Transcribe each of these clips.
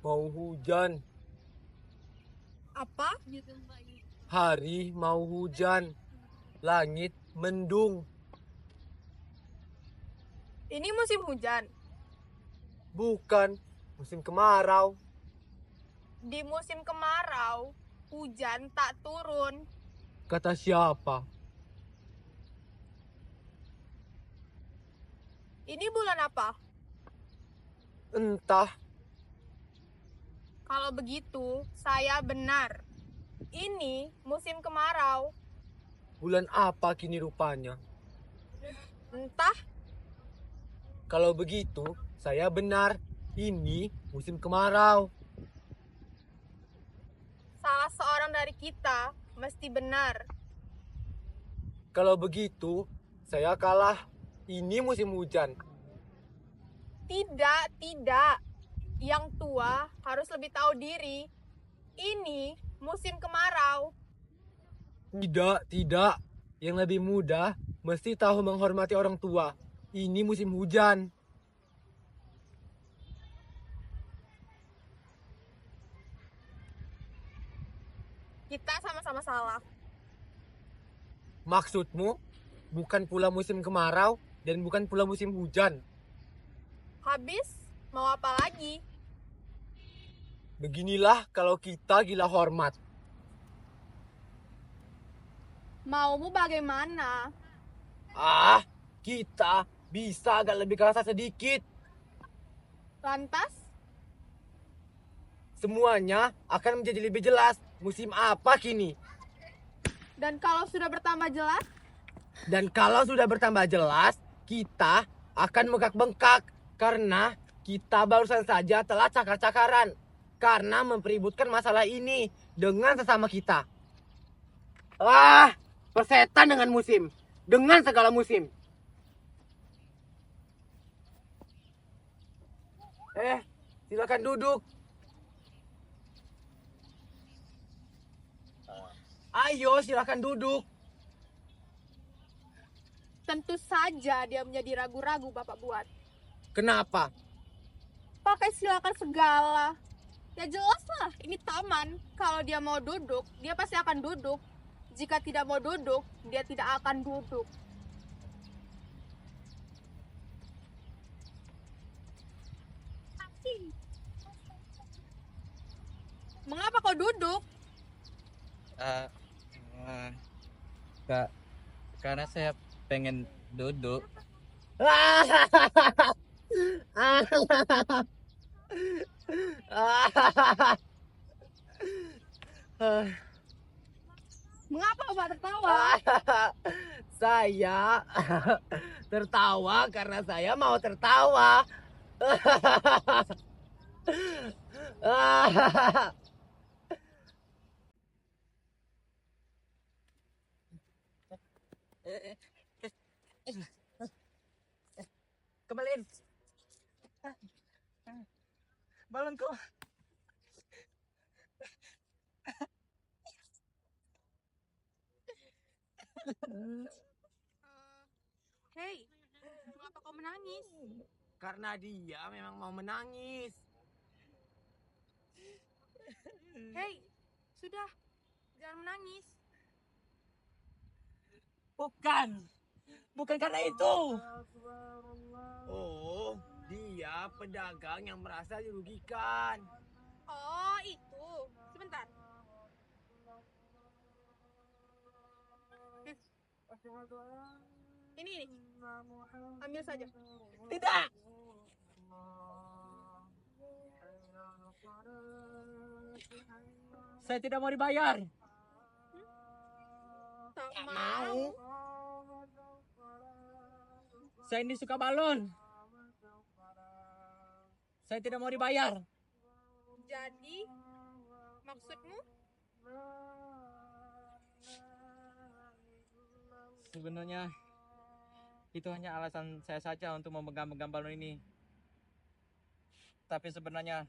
Mau hujan. Apa? Hari mau hujan. Langit mendung. Ini musim hujan. Bukan musim kemarau. Di musim kemarau, hujan tak turun. Kata siapa? Ini bulan apa? Entah. Kalau begitu, saya benar. Ini musim kemarau. Bulan apa kini rupanya? Entah, Kalau begitu, saya benar. Ini musim kemarau. salah seorang dari kita mesti benar. Kalau begitu, saya kalah. Ini musim hujan. Tidak. Yang tua harus lebih tahu diri. Ini musim kemarau. Tidak. Yang lebih muda mesti tahu menghormati orang tua. Ini musim hujan. Kita sama-sama salah. Maksudmu bukan pula musim kemarau dan bukan pula musim hujan. Habis, mau apa lagi? Beginilah kalau kita gila hormat. Maumu bagaimana? Kita bisa agak lebih kerasa sedikit. Lantas, Semuanya akan menjadi lebih jelas. Musim apa kini? dan kalau sudah bertambah jelas, Dan kalau sudah bertambah jelas, kita akan bengkak-bengkak. Karena kita barusan saja telah cakar-cakaran. Karena mempeributkan masalah ini dengan sesama kita. Persetan dengan musim. Dengan segala musim. Silakan duduk. Ayo, silakan duduk. tentu saja dia menjadi ragu-ragu Bapak buat. Kenapa? Pakai silakan segala. Ya jelas lah, ini taman. Kalau dia mau duduk, dia pasti akan duduk. Jika tidak mau duduk, dia tidak akan duduk. Mengapa kau duduk? Karena saya pengen duduk. Mengapa Bapak tertawa? Saya tertawa karena saya mau tertawa. Kembaliin balonku. Hei, mengapa kau menangis? Karena dia memang mau menangis. Hei, sudah, jangan menangis. Bukan karena itu. Oh, dia pedagang yang merasa dirugikan. Oh, itu. Sebentar. Ini. Ambil saja. Tidak. Saya tidak mau dibayar. Tak Mau. Saya ini suka balon. Saya tidak mau dibayar. Jadi, maksudmu? Sebenarnya itu hanya alasan saya saja untuk memegang balon ini. Tapi sebenarnya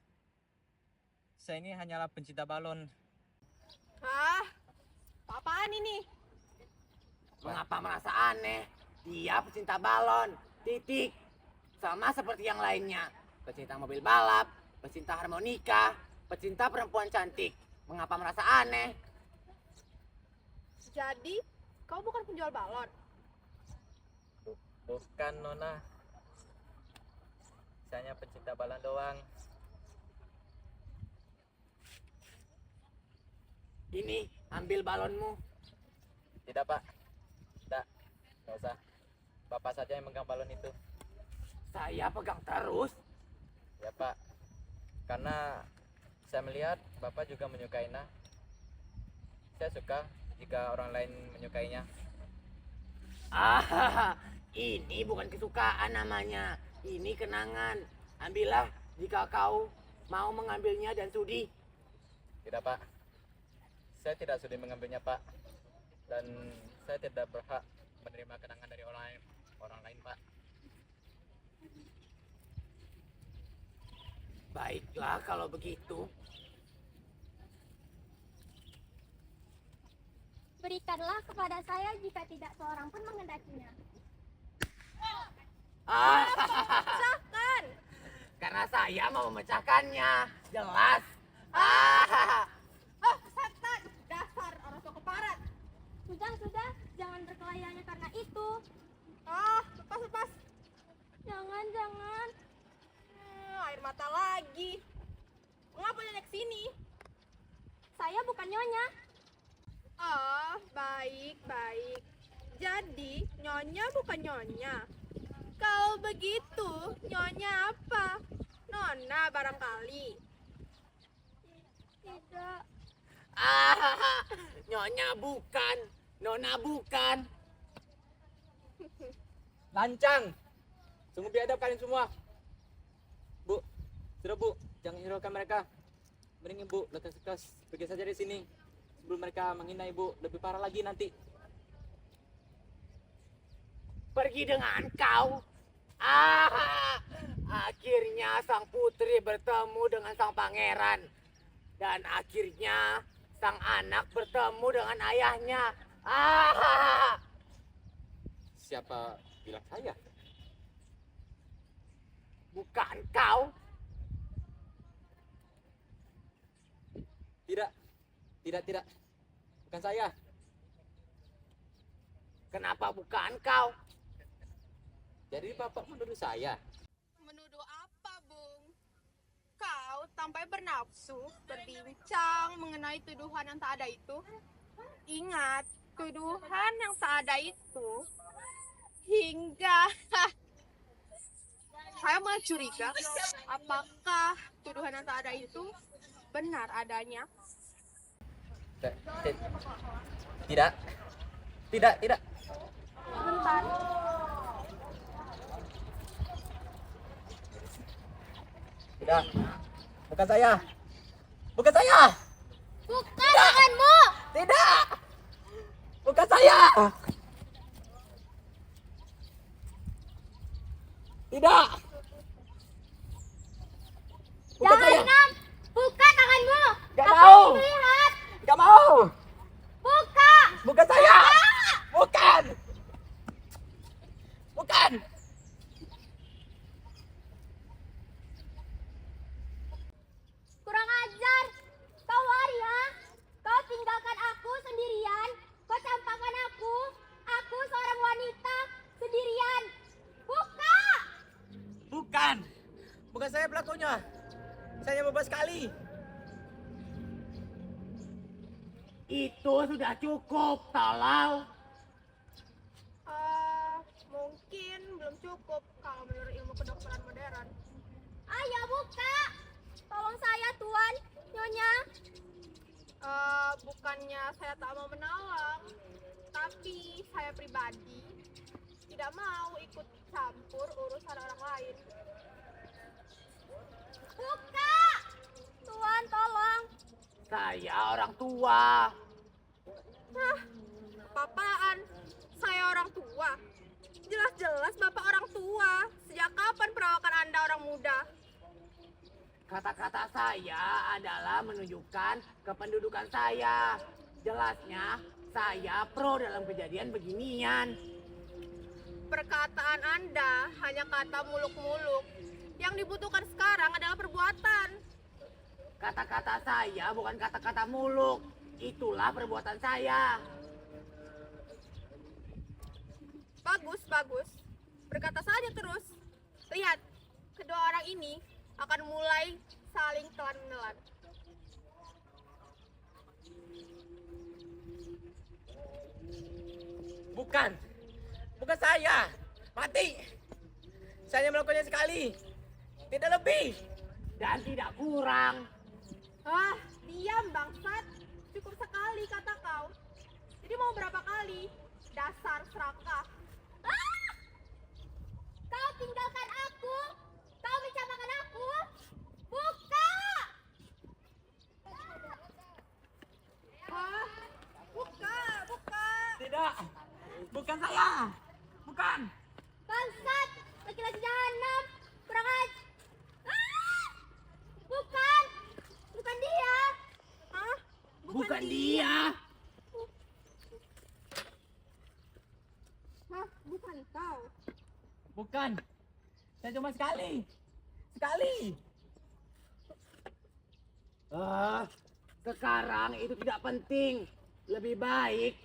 saya ini hanyalah pencinta balon. Apaan ini? Mengapa merasa aneh? Dia pecinta balon. Titik. Sama seperti yang lainnya. Pecinta mobil balap, pecinta harmonika, pecinta perempuan cantik. Mengapa merasa aneh? Jadi, kau bukan penjual balon. Bukan Nona. Saya hanya pecinta balon doang. Ini, ambil balonmu. Tidak Pak. Tidak. Nggak usah. Bapak saja yang megang balon itu. Saya pegang terus. Ya Pak. Karena saya melihat Bapak juga menyukainya. Saya suka jika orang lain menyukainya. Ini bukan kesukaan namanya. Ini kenangan. Ambillah jika kau mau mengambilnya dan sudi. Tidak Pak. Saya tidak sudi mengambilnya Pak. Dan saya tidak berhak menerima kenangan dari orang lain Pak. Baiklah kalau begitu. Berikanlah kepada saya jika tidak seorang pun mengendakinya. Pecahkan! Karena saya mau memecahkannya. Jelas. Oh, setan! Dasar orang tua keparat. Sudah, jangan berkelahi hanya karena itu. Lepas. Jangan. Air mata lagi. Mengapa dia naik sini? Saya bukan nyonya. Baik. Jadi, nyonya bukan nyonya. Kalau begitu, nyonya apa? Nona barangkali. Tidak. Nyonya bukan. Nona bukan. Lancang. Sungguh biadab kalian semua. Bu, sudah Bu, jangan hiraukan mereka. Mending Ibu lekas pergi saja dari sini sebelum mereka menghina Ibu lebih parah lagi nanti. Pergi dengan kau. Akhirnya sang putri bertemu dengan sang pangeran. Dan akhirnya sang anak bertemu dengan ayahnya. Siapa bilang saya? Bukan kau. Tidak. Bukan saya. Kenapa bukan kau? Jadi Bapak menuduh saya. Menuduh apa, Bung? Kau sampai bernafsu berbincang mengenai tuduhan yang tak ada itu. Ingat, tuduhan yang tak ada itu hingga saya mulai curiga apakah tuduhan yang tak ada itu benar adanya. Tidak. Bentar. Tidak. Bukan saya. Bukan tanganmu. Tidak. Bukan saya. Tidak. Bukan saya. Jangan. Buka tanganmu. Gak Aku mau. ingin melihat. Gak mau. Buka. Bukan saya. Bukan. Kurang ajar. Kau waria. Kau tinggalkan aku sendirian. Kau campakkan aku. Aku seorang wanita sendirian. Buka. Bukan saya pelakunya. Saya bebas sekali. Itu sudah cukup, tolong. Mungkin belum cukup kalau menurut ilmu kedokteran modern. Ayo buka. Tolong saya Tuan. Nyonya. Bukannya saya tak mau menolong, tapi saya pribadi tidak mau ikut campur urusan orang lain. Buka. Tuan tolong. Saya orang tua. Apa-apaan? Saya orang tua. Jelas-jelas Bapak orang tua. Sejak kapan perawakan Anda orang muda? Kata-kata saya adalah menunjukkan kependudukan saya. Jelasnya, saya pro dalam kejadian beginian. Perkataan Anda hanya kata muluk-muluk. Yang dibutuhkan sekarang adalah perbuatan. Kata-kata saya bukan kata-kata muluk. Itulah perbuatan saya. Bagus, bagus. Berkata saja terus. Lihat, kedua orang ini akan mulai saling telan-menelan. Bukan. Bukan saya. Mati. Saya melakukannya sekali. Tidak lebih. Dan tidak kurang. Ah, diam bangsat. Cukup sekali kata kau. Jadi mau berapa kali? Dasar serakah. Ah! Kau tinggalkan aku. Kau mencapakan aku. Buka. Ah, buka, buka. Tidak. Bukan saya. Bukan. Bangsat. Laki-laki jahanam. Kurang aja. Ah! Bukan. Bukan dia. Hah? Bukan dia. Hah, bukan kau. Bukan. Saya cuma sekali. Sekali. Sekarang itu tidak penting. Lebih baik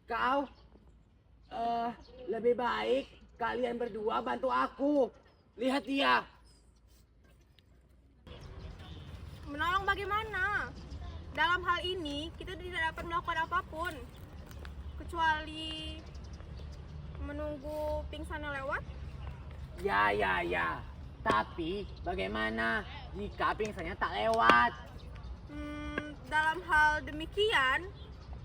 kau lebih baik kalian berdua bantu aku. Lihat dia. Menolong bagaimana? Dalam hal ini kita tidak dapat melakukan apapun kecuali menunggu pingsannya lewat. Ya. Tapi bagaimana jika pingsannya tak lewat? Dalam hal demikian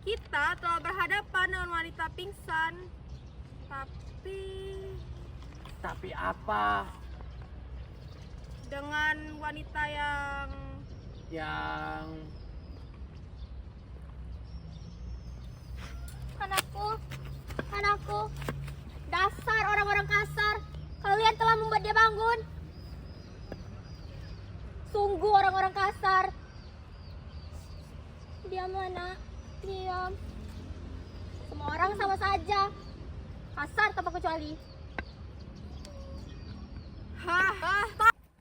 kita telah berhadapan dengan wanita pingsan. Tapi apa? Dengan wanita yang Anakku, dasar orang-orang kasar. Kalian telah membuat dia bangun. Sungguh orang-orang kasar. Diamlah nak, diam. Semua orang sama saja. Kasar tanpa kecuali.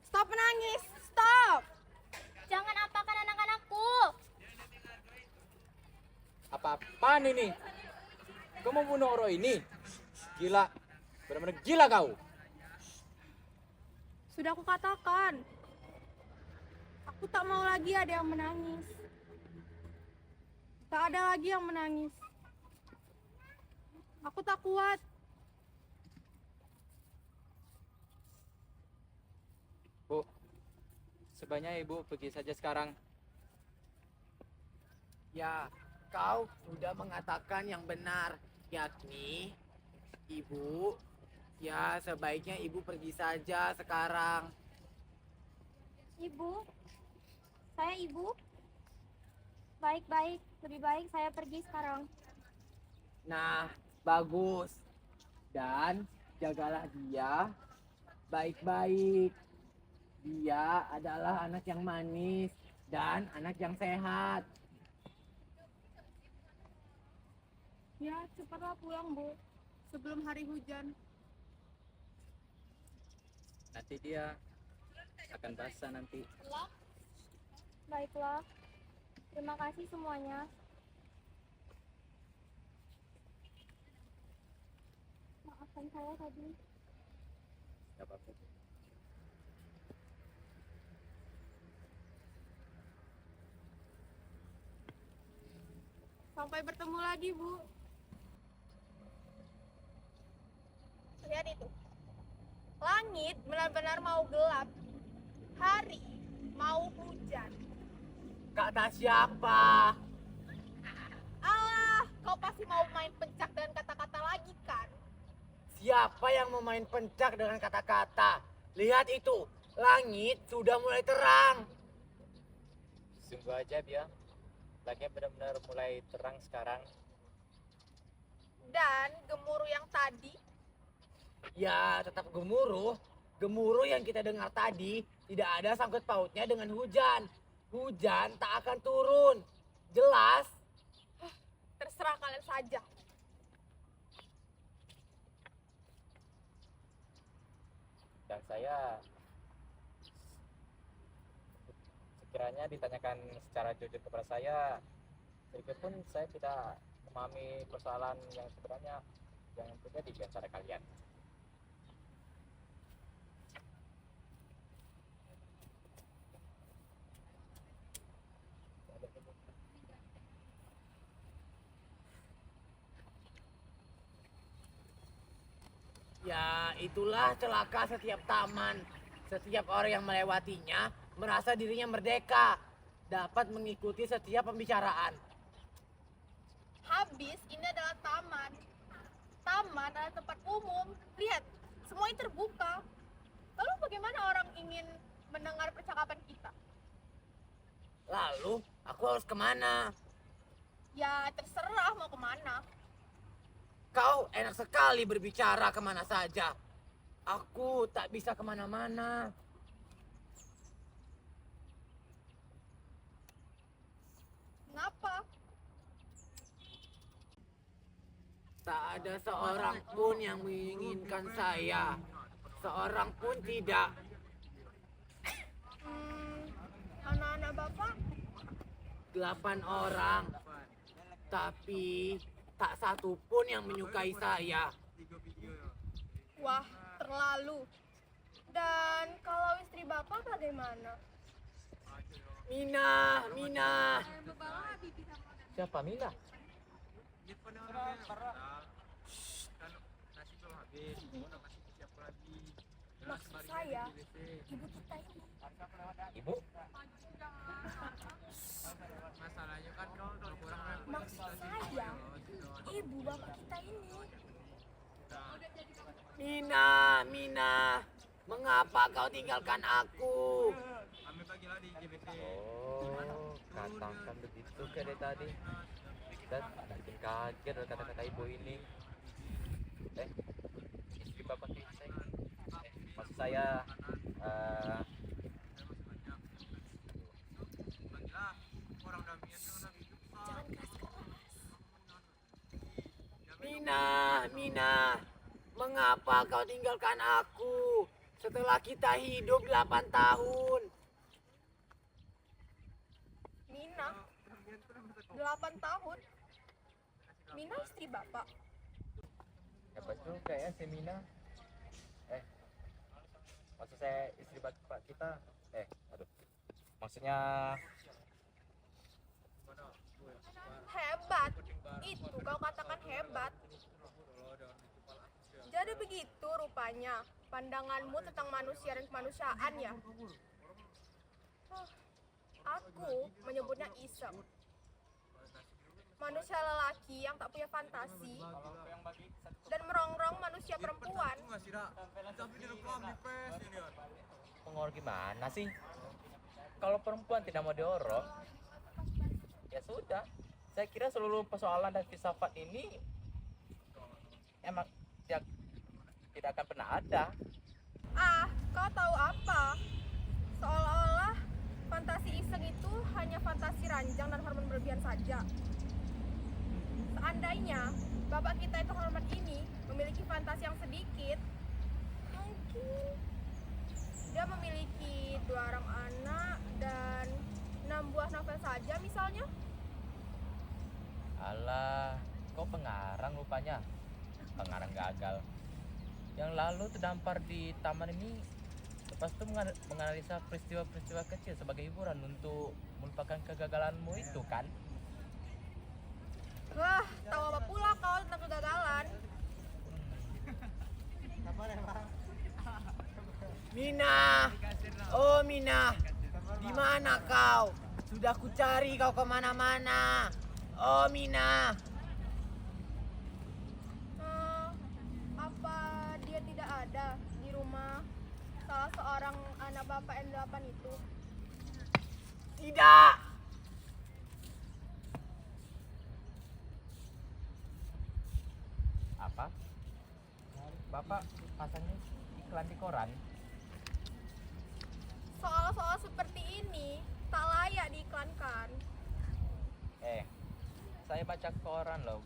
Stop menangis, stop. Jangan apakan anak-anakku. Apa-apaan ini? Kau mau bunuh orang ini? Gila. Benar-benar gila kau. Sudah aku katakan, aku tak mau lagi ada yang menangis. Tak ada lagi yang menangis. Aku tak kuat. Bu, sebaiknya ibu pergi saja sekarang. Ya, kau sudah mengatakan yang benar, yakni ibu. Ya, sebaiknya ibu pergi saja sekarang. Ibu, saya ibu. Baik-baik, lebih baik saya pergi sekarang. Nah, bagus. Dan jagalah dia baik-baik. Dia adalah anak yang manis dan anak yang sehat. Ya, cepatlah pulang, Bu. Sebelum hari hujan. Nanti dia akan basah nanti. Baiklah. Terima kasih semuanya. Maafkan saya tadi. Gak apa-apa. Sampai bertemu lagi, Bu. Lihat itu. Langit benar-benar mau gelap. Hari mau hujan. Kata siapa? Alah, kau pasti mau main pencak dengan kata-kata lagi kan? Siapa yang mau main pencak dengan kata-kata? Lihat itu, langit sudah mulai terang. Sungguh aja ya. Langit benar-benar mulai terang sekarang. Dan gemuruh yang tadi, Ya, tetap gemuruh. Gemuruh yang kita dengar tadi tidak ada sangkut pautnya dengan hujan. Hujan tak akan turun. Jelas. terserah kalian saja. Dan saya sekiranya ditanyakan secara jujur kepada saya, sedikit pun saya tidak memahami persoalan yang sebenarnya yang terjadi di antara kalian. Ya, itulah celaka setiap taman. Setiap orang yang melewatinya merasa dirinya merdeka, dapat mengikuti setiap pembicaraan. Habis ini adalah taman. Taman adalah tempat umum. Lihat, semuanya terbuka. Lalu bagaimana orang ingin mendengar percakapan kita? Lalu, aku harus kemana? Ya terserah mau kemana. Kau enak sekali berbicara kemana saja. Aku tak bisa kemana-mana. Kenapa? Tak ada seorang pun yang menginginkan saya. Seorang pun tidak. Anak-anak bapak? 8 orang. Tapi tak satu pun yang menyukai saya. Wah, terlalu. Dan kalau istri bapak bagaimana? Mina. Siapa Mina? Maksud saya, ibu kita ini. Ibu? Maksud saya, ibu bapak kita ini. Mina. Mengapa kau tinggalkan aku? Oh, katakan begitu kayak dari tadi. Dan makin kaget dengan kata-kata ibu ini. Istri bapak kita. Maksud saya, Mina. Mengapa kau tinggalkan aku? Setelah kita hidup 8 tahun. Mina, 8 tahun. Mina istri bapak. hebat juga ya si Mina. Maksud saya istri bapak kita. Maksudnya Hebat. Itu kau katakan hebat. Jadi begitu rupanya pandanganmu tentang manusia dan kemanusiaan ya. Aku menyebutnya iseng. Manusia lelaki yang tak punya fantasi dan merongrong manusia perempuan. pengor gimana sih? Kalau perempuan tidak mau diorok, ya sudah. Saya kira seluruh persoalan dan filsafat ini emang tidak akan pernah ada. Kau tahu apa? Seolah-olah fantasi iseng itu hanya fantasi ranjang dan hormon berlebihan saja. Seandainya bapak kita itu hormat ini memiliki fantasi yang sedikit, mungkin dia memiliki 2 orang anak dan 6 buah novel saja misalnya. Alah, kau pengarang rupanya. Pengarang gagal. Yang lalu terdampar di taman ini, lepas itu menganalisa peristiwa-peristiwa kecil sebagai hiburan untuk melupakan kegagalanmu itu kan? Wah, tahu apa pula kau tentang kegagalan? Mina. Oh Mina. Di mana kau? Sudah kucari kau kemana-mana. Oh Mina. Apa dia tidak ada di rumah salah seorang anak bapak yang 8 itu? Tidak. Apa? Bapak pasangnya iklan di koran? Soal-soal seperti ini tak layak diiklankan. Saya baca koran loh.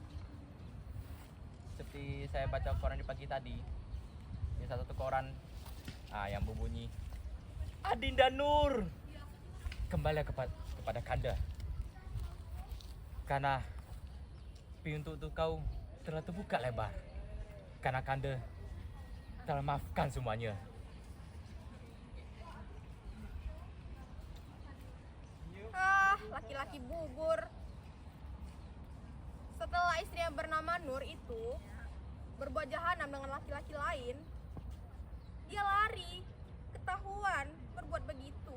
Seperti saya baca koran di pagi tadi. Ini satu koran yang berbunyi Adinda Nur. kembali kepada Kanda. Karena pintu untuk kau telah terbuka lebar. Karena Kanda telah maafkan semuanya. Laki-laki bubur. Setelah istri yang bernama Nur itu berbuat jahanam dengan laki-laki lain, dia lari, ketahuan berbuat begitu.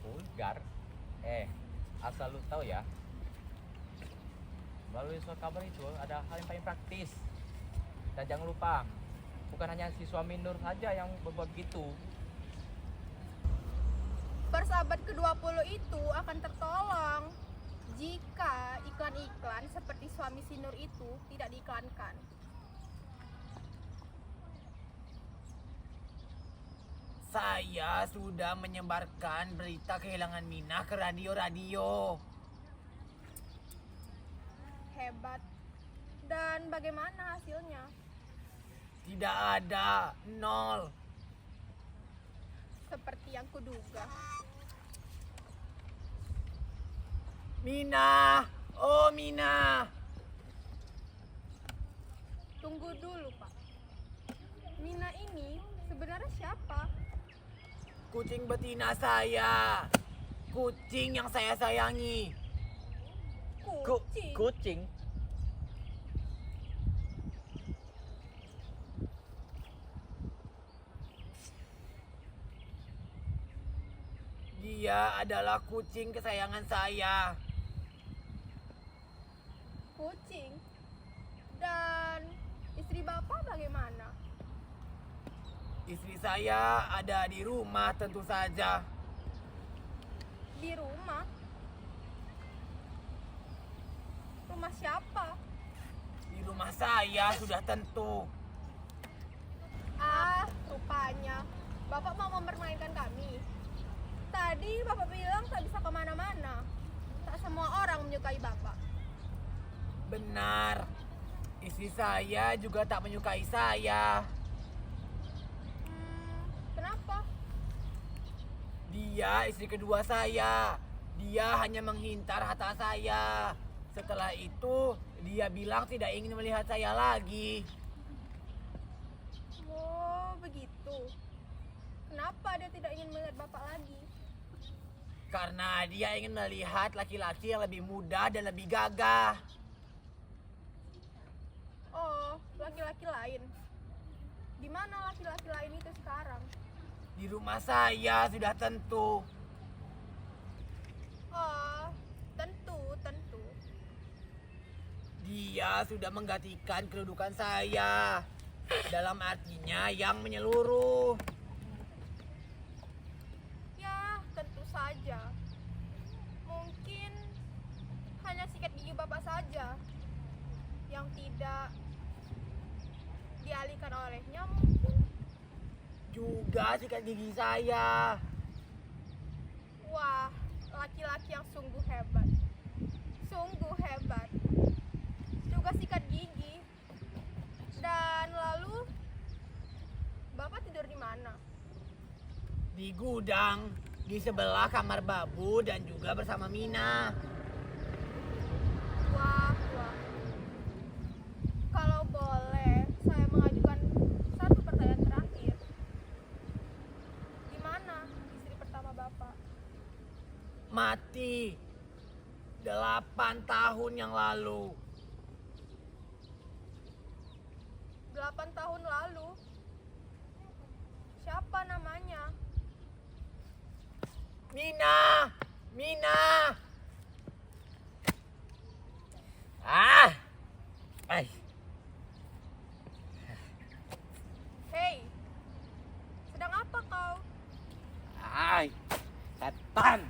Vulgar. Asal lu tahu ya, melalui surat kabar itu ada hal yang paling praktis. Dan jangan lupa, bukan hanya si suami Nur saja yang berbuat begitu. Persahabat ke-20 itu akan tertolong jika iklan-iklan seperti suami si Nur itu tidak diiklankan. Saya sudah menyebarkan berita kehilangan Mina ke radio-radio. Hebat. Dan bagaimana hasilnya? Tidak ada, nol. Seperti yang kuduga. Mina, oh Mina. Tunggu dulu, Pak. Mina ini sebenarnya siapa? Kucing betina saya. Kucing yang saya sayangi. Kucing. Kucing? Dia adalah kucing kesayangan saya. Kucing. Dan istri Bapak bagaimana? Istri saya ada di rumah tentu saja. Di rumah? Rumah siapa? Di rumah saya sudah tentu. Rupanya Bapak mau mempermainkan kami. Tadi Bapak bilang tak bisa kemana-mana. Tak semua orang menyukai Bapak. Benar. Istri saya juga tak menyukai saya. Kenapa? Dia istri kedua saya. Dia hanya menghintar harta saya. Setelah itu, dia bilang tidak ingin melihat saya lagi. Oh, begitu. Kenapa dia tidak ingin melihat Bapak lagi? Karena dia ingin melihat laki-laki yang lebih muda dan lebih gagah. Oh, laki-laki lain. Di mana laki-laki lain itu sekarang? Di rumah saya sudah tentu. Oh, tentu. Dia sudah menggantikan kedudukan saya. Dalam artinya yang menyeluruh. Ya, tentu saja. Mungkin hanya sikat gigi Bapak saja yang tidak dialihkan olehnya mungkin. Juga sikat gigi saya. Wah, laki-laki yang sungguh hebat. Sungguh hebat. Juga sikat gigi. Dan lalu Bapak tidur di mana? Di gudang, di sebelah kamar Babu dan juga bersama Mina. Wah. Kalau boleh, saya mengajukan satu pertanyaan terakhir. Di mana istri pertama Bapak? Mati 8 tahun yang lalu. 8 tahun lalu. Siapa namanya? Mina. Hei, sedang apa kau? Setan.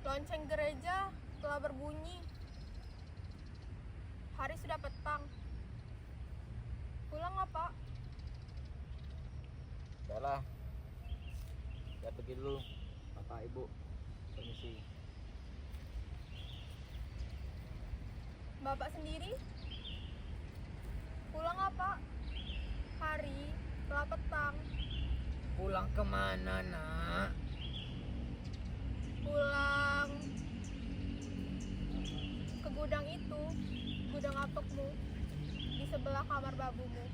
Lonceng gereja telah berbunyi. Hari sudah petang. Pulanglah, Pak. Udahlah. Saya pergi dulu. Bapak, Ibu. Permisi. Bapak sendiri? Pulang apa? Hari, telah petang. Pulang kemana, nak? Pulang ke gudang itu, gudang apekmu, di sebelah kamar babumu.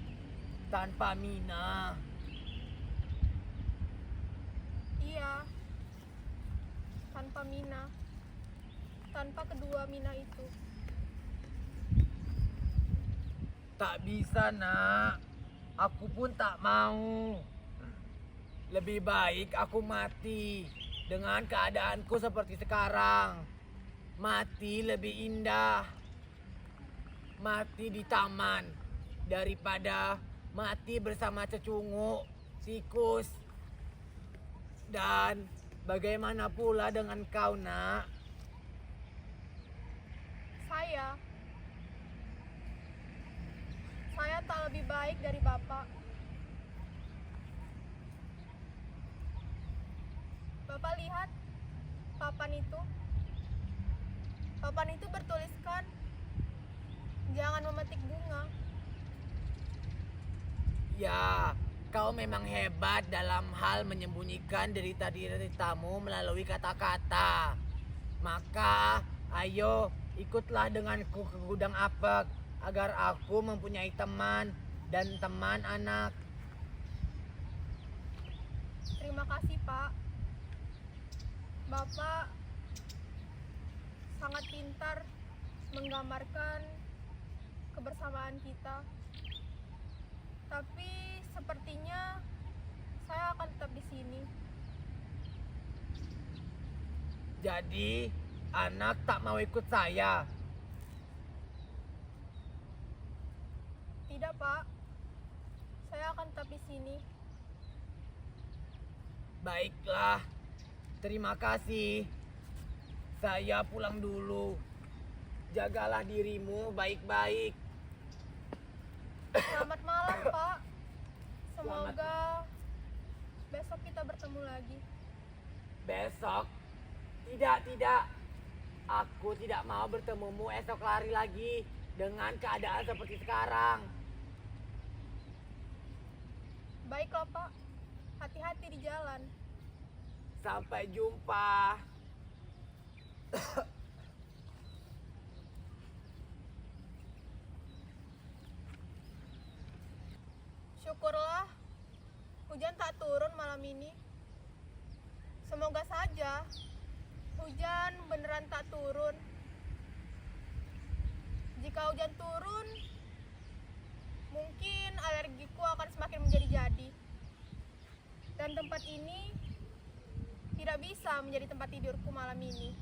Tanpa Mina. Iya, tanpa Mina, tanpa kedua Mina itu. Tak bisa, nak. Aku pun tak mau. Lebih baik aku mati dengan keadaanku seperti sekarang. Mati lebih indah. Mati di taman daripada mati bersama cecunguk, sikus. Dan bagaimana pula dengan kau, nak? Saya tak lebih baik dari Bapak. Bapak lihat papan itu. Papan itu bertuliskan, jangan memetik bunga. Ya, kau memang hebat dalam hal menyembunyikan derita-deritamu melalui kata-kata. Maka, ayo ikutlah denganku ke gudang apek agar aku mempunyai teman dan teman anak. Terima kasih, Pak. Bapak sangat pintar menggambarkan kebersamaan kita. Tapi sepertinya saya akan tetap di sini. Jadi, anak tak mau ikut saya. Tidak, Pak. Saya akan tetap di sini. Baiklah, terima kasih. Saya pulang dulu. Jagalah dirimu baik-baik. Selamat malam, Pak. Semoga besok kita bertemu lagi. Besok? Tidak. Aku tidak mau bertemumu esok lari lagi dengan keadaan seperti sekarang. Baiklah, Pak. Hati-hati di jalan. Sampai jumpa. Syukurlah hujan tak turun malam ini. Semoga saja hujan beneran tak turun. Jika hujan turun, mungkin alergiku akan semakin menjadi-jadi. Dan tempat ini tidak bisa menjadi tempat tidurku malam ini.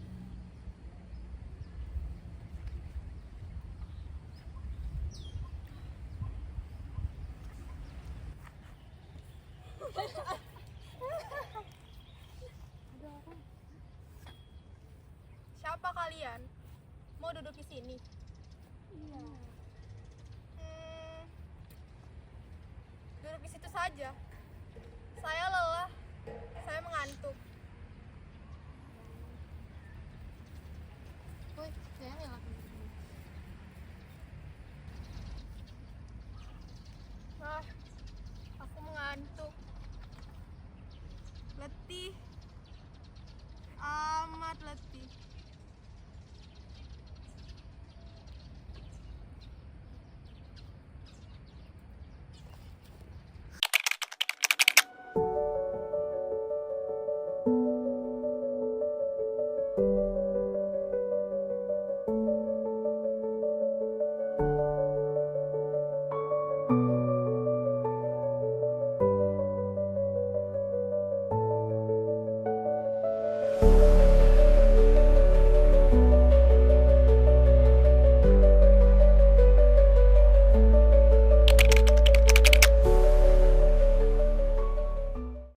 Siapa kalian? Mau duduk di sini? Iya. Duduk di situ saja. Saya lelah. Saya mengantuk. Woi, saya nyalakan dulu. Aku mengantuk. Letih. Amat letih.